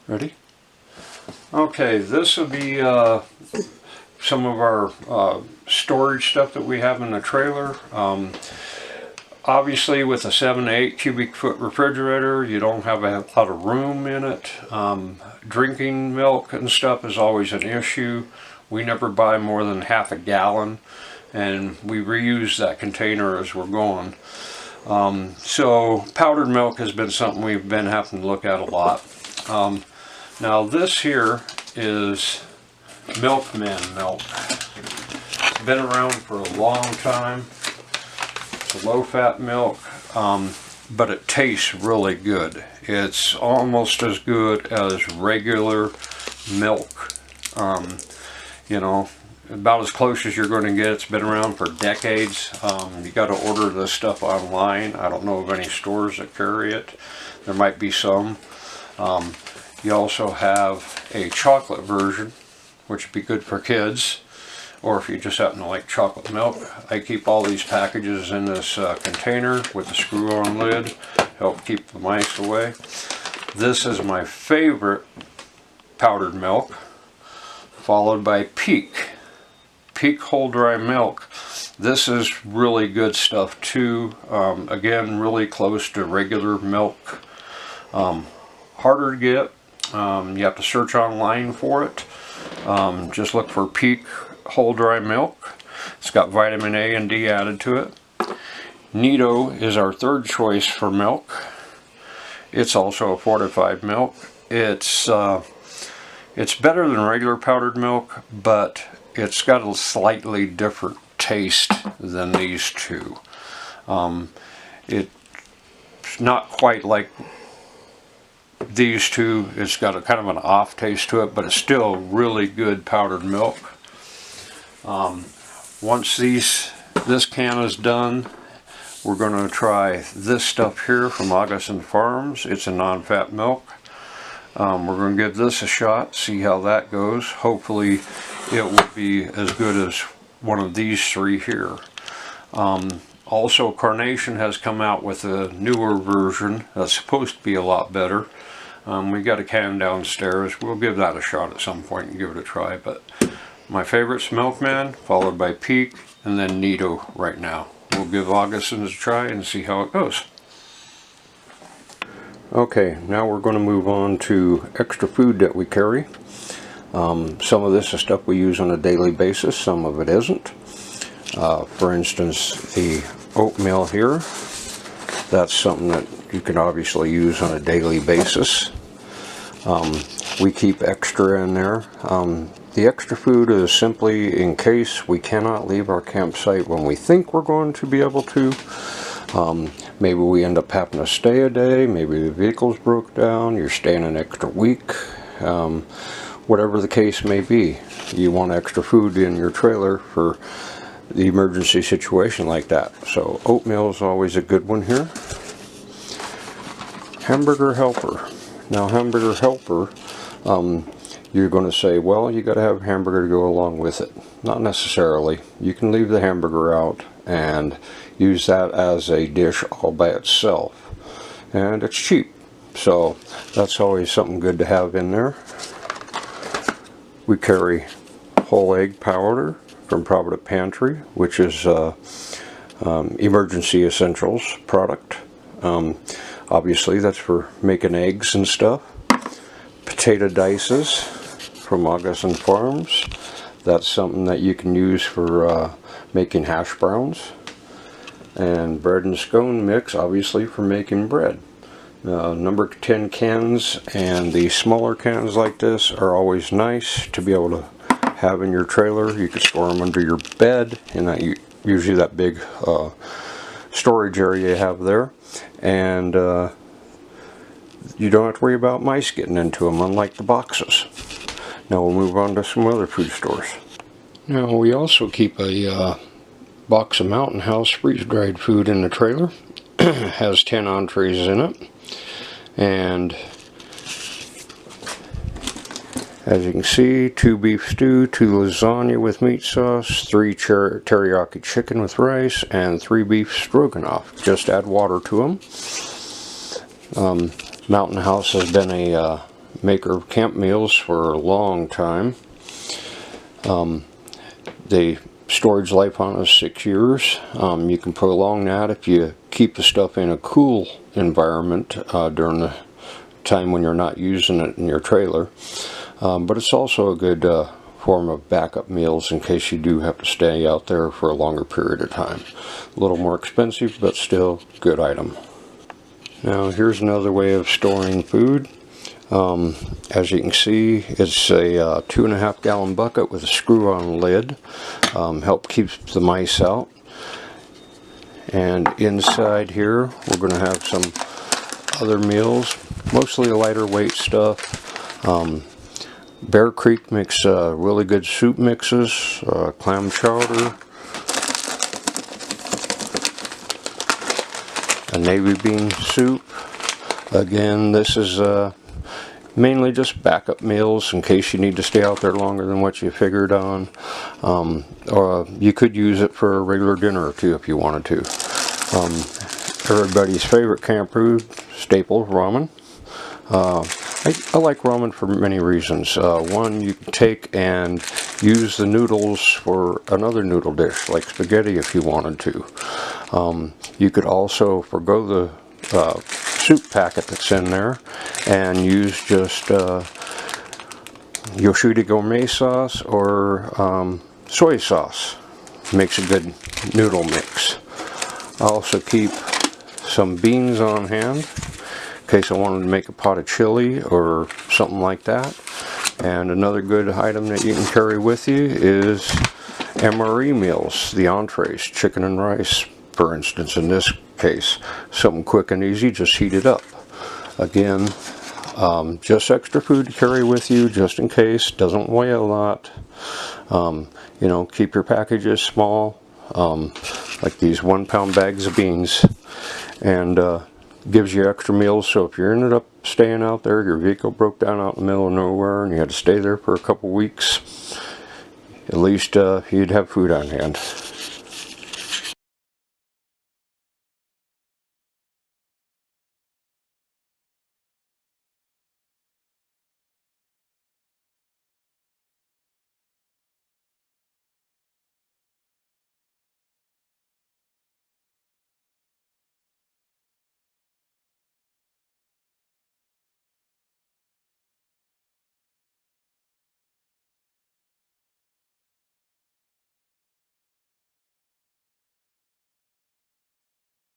Ready? Okay, this will be some of our storage stuff that we have in the trailer. Obviously with a 7 to 8 cubic foot refrigerator, you don't have a lot of room in it. Drinking milk and stuff is always an issue. We never buy more than half a gallon, and we reuse that container as we're going. So powdered milk has been something we've been having to look at a lot. Now this here is Milkman milk. It's been around for a long time. It's a low-fat milk, but it tastes really good. It's almost as good as regular milk. You know, about as close as you're going to get. It's been around for decades. You got to order this stuff online. I don't know of any stores that carry it. There might be some. You also have a chocolate version, which would be good for kids, or if you just happen to like chocolate milk. I keep all these packages in this container with the screw-on lid, help keep the mice away. This is my favorite powdered milk, followed by Peak whole dry milk. This is really good stuff too. Again, really close to regular milk. Harder to get. You have to search online for it. Just look for Peak whole dry milk. It's got vitamin A and D added to it. Nido is our third choice for milk. It's also a fortified milk. It's better than regular powdered milk, but it's got a slightly different taste than these two. It's not quite like these two. It's got a kind of an off taste to it, but it's still really good powdered milk. Once this can is done, we're going to try this stuff here from Augustin Farms. It's a non-fat milk. We're going to give this a shot, see how that goes. Hopefully it will be as good as one of these three here. Also, Carnation has come out with a newer version that's supposed to be a lot better. We got a can downstairs. We'll give that a shot at some point and give it a try. But my favorite's Milkman, followed by Peak, and then Nido right now. We'll give Augustin's a try and see how it goes. Okay, now we're going to move on to extra food that we carry. Some of this is stuff we use on a daily basis, some of it isn't. For instance, the oatmeal here, that's something that you can obviously use on a daily basis. We keep extra in there. The extra food is simply in case we cannot leave our campsite when we think we're going to be able to. Maybe we end up having to stay a day, maybe the vehicle's broke down, you're staying an extra week. Whatever the case may be, you want extra food in your trailer for the emergency situation like that. So oatmeal is always a good one here. Hamburger helper. Now hamburger helper, you're going to say, well, you got to have hamburger to go along with it. Not necessarily. You can leave the hamburger out and use that as a dish all by itself. And it's cheap. So that's always something good to have in there. We carry whole egg powder from Provident Pantry, which is emergency essentials product. Obviously that's for making eggs and stuff. Potato dices from Augustin Farms. That's something that you can use for making hash browns. And bread and scone mix, obviously, for making bread. Number 10 cans and the smaller cans like this are always nice to be able to have in your trailer. You can store them under your bed, and that usually that big storage area you have there. And you don't have to worry about mice getting into them, unlike the boxes. Now we'll move on to some other food stores. Now we also keep a box of Mountain House freeze-dried food in the trailer. It has 10 entrees in it. And as you can see, 2 beef stew, 2 lasagna with meat sauce, 3 teriyaki chicken with rice, and 3 beef stroganoff. Just add water to them. Mountain House has been a maker of camp meals for a long time. The storage life on it is 6 years. You can prolong that if you keep the stuff in a cool environment during the time when you're not using it in your trailer. But it's also a good form of backup meals in case you do have to stay out there for a longer period of time. A little more expensive, but still good item. Now here's another way of storing food. As you can see, it's a 2.5 gallon bucket with a screw-on lid. Help keeps the mice out. And inside here we're going to have some other meals, mostly lighter weight stuff. Bear Creek makes really good soup mixes, clam chowder, a navy bean soup. Again, this is mainly just backup meals in case you need to stay out there longer than what you figured on. Or you could use it for a regular dinner or two if you wanted to. Everybody's favorite camp food staple, ramen. I like ramen for many reasons. One, you can take and use the noodles for another noodle dish, like spaghetti if you wanted to. You could also forgo the soup packet that's in there and use just Yoshida gourmet sauce or soy sauce. Makes a good noodle mix. I also keep some beans on hand in case I wanted to make a pot of chili or something like that. And another good item that you can carry with you is MRE meals, the entrees, chicken and rice, for instance. In this case, something quick and easy, just heat it up. Again, just extra food to carry with you just in case. Doesn't weigh a lot. You know, keep your packages small, like these 1 pound bags of beans, and gives you extra meals. So if you ended up staying out there, your vehicle broke down out in the middle of nowhere and you had to stay there for a couple weeks, at least you'd have food on hand.